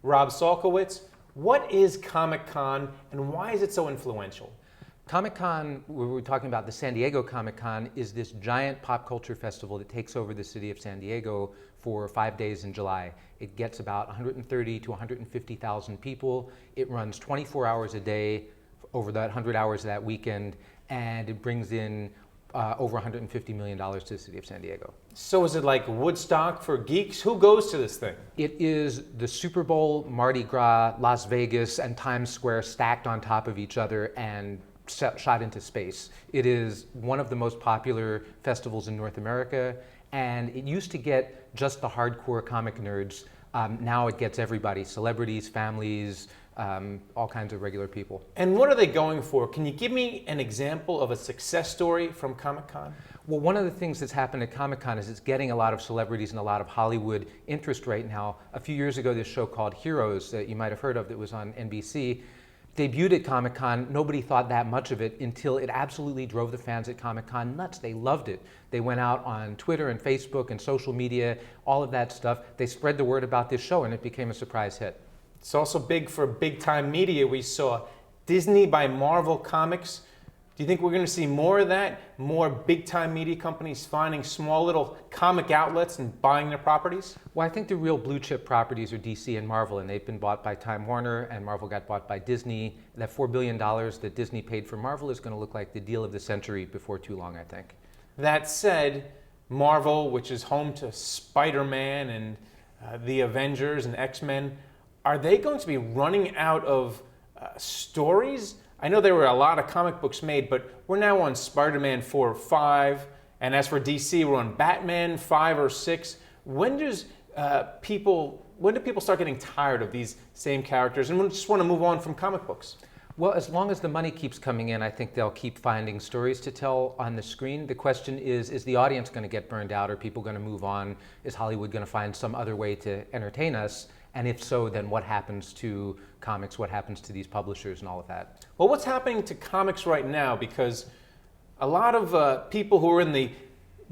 Rob Salkowitz. What is Comic-Con and why is it so influential? Comic-Con, we're talking about the San Diego Comic-Con, is this giant pop culture festival that takes over the city of San Diego for 5 days in July. It gets about 130 to 150,000 people. It runs 24 hours a day over that 100 hours that weekend, and it brings in over $150 million to the city of San Diego. So is it like Woodstock for geeks? Who goes to this thing? It is the Super Bowl, Mardi Gras, Las Vegas, and Times Square stacked on top of each other and shot into space. It is one of the most popular festivals in North America, and it used to get just the hardcore comic nerds. Now it gets everybody, celebrities, families, all kinds of regular people. And what are they going for? Can you give me an example of a success story from Comic-Con? Well, one of the things that's happened at Comic-Con is it's getting a lot of celebrities and a lot of Hollywood interest right now. A few years ago, this show called Heroes that you might have heard of that was on NBC debuted at Comic-Con. Nobody thought that much of it until it absolutely drove the fans at Comic-Con nuts. They loved it. They went out on Twitter and Facebook and social media, all of that stuff. They spread the word about this show and it became a surprise hit. It's also big for big-time media. We saw Disney buy Marvel Comics. Do you think we're going to see more of that? More big-time media companies finding small little comic outlets and buying their properties? Well, I think the real blue-chip properties are DC and Marvel, and they've been bought by Time Warner, and Marvel got bought by Disney. That $4 billion that Disney paid for Marvel is going to look like the deal of the century before too long, I think. That said, Marvel, which is home to Spiderman and the Avengers and X-Men, are they going to be running out of stories? I know there were a lot of comic books made, but we're now on Spider-Man 4 or 5, and as for DC, we're on Batman 5 or 6. When do people start getting tired of these same characters and just want to move on from comic books? Well, as long as the money keeps coming in, I think they'll keep finding stories to tell on the screen. The question is the audience going to get burned out? Are people going to move on? Is Hollywood going to find some other way to entertain us? And if so, then what happens to comics? What happens to these publishers and all of that? Well, what's happening to comics right now? Because a lot of people who are in the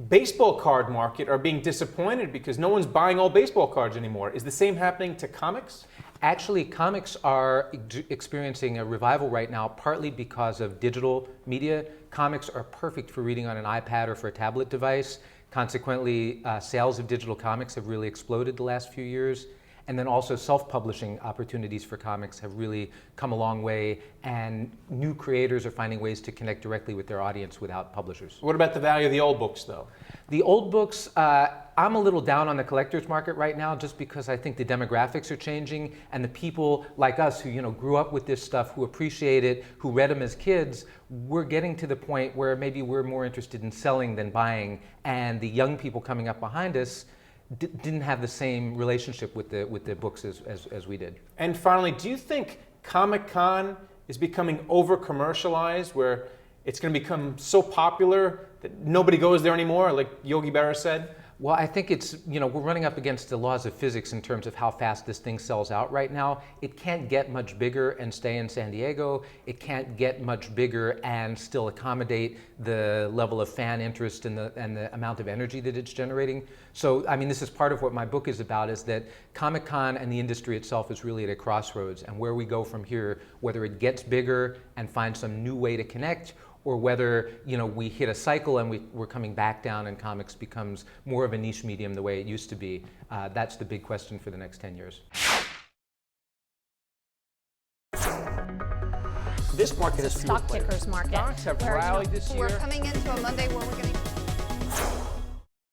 baseball card market are being disappointed because no one's buying all baseball cards anymore. Is the same happening to comics? Actually, comics are experiencing a revival right now, partly because of digital media. Comics are perfect for reading on an iPad or for a tablet device. Consequently, sales of digital comics have really exploded the last few years. And then also self-publishing opportunities for comics have really come a long way, and new creators are finding ways to connect directly with their audience without publishers. What about the value of the old books, though? The old books, I'm a little down on the collector's market right now just because I think the demographics are changing, and the people like us who grew up with this stuff, who appreciate it, who read them as kids, we're getting to the point where maybe we're more interested in selling than buying, and the young people coming up behind us didn't have the same relationship with the books as we did. And finally, do you think Comic-Con is becoming over-commercialized, where it's going to become so popular that nobody goes there anymore, like Yogi Berra said? Well, I think it's, we're running up against the laws of physics in terms of how fast this thing sells out right now. It can't get much bigger and stay in San Diego. It can't get much bigger and still accommodate the level of fan interest and the amount of energy that it's generating. So, I mean, this is part of what my book is about, is that Comic-Con and the industry itself is really at a crossroads, and where we go from here, whether it gets bigger and finds some new way to connect, or whether we hit a cycle and we're coming back down and comics becomes more of a niche medium the way it used to be. That's the big question for the next 10 years. This market is stock tickers market. Stocks have rallied this year. We're coming into a Monday where we're going to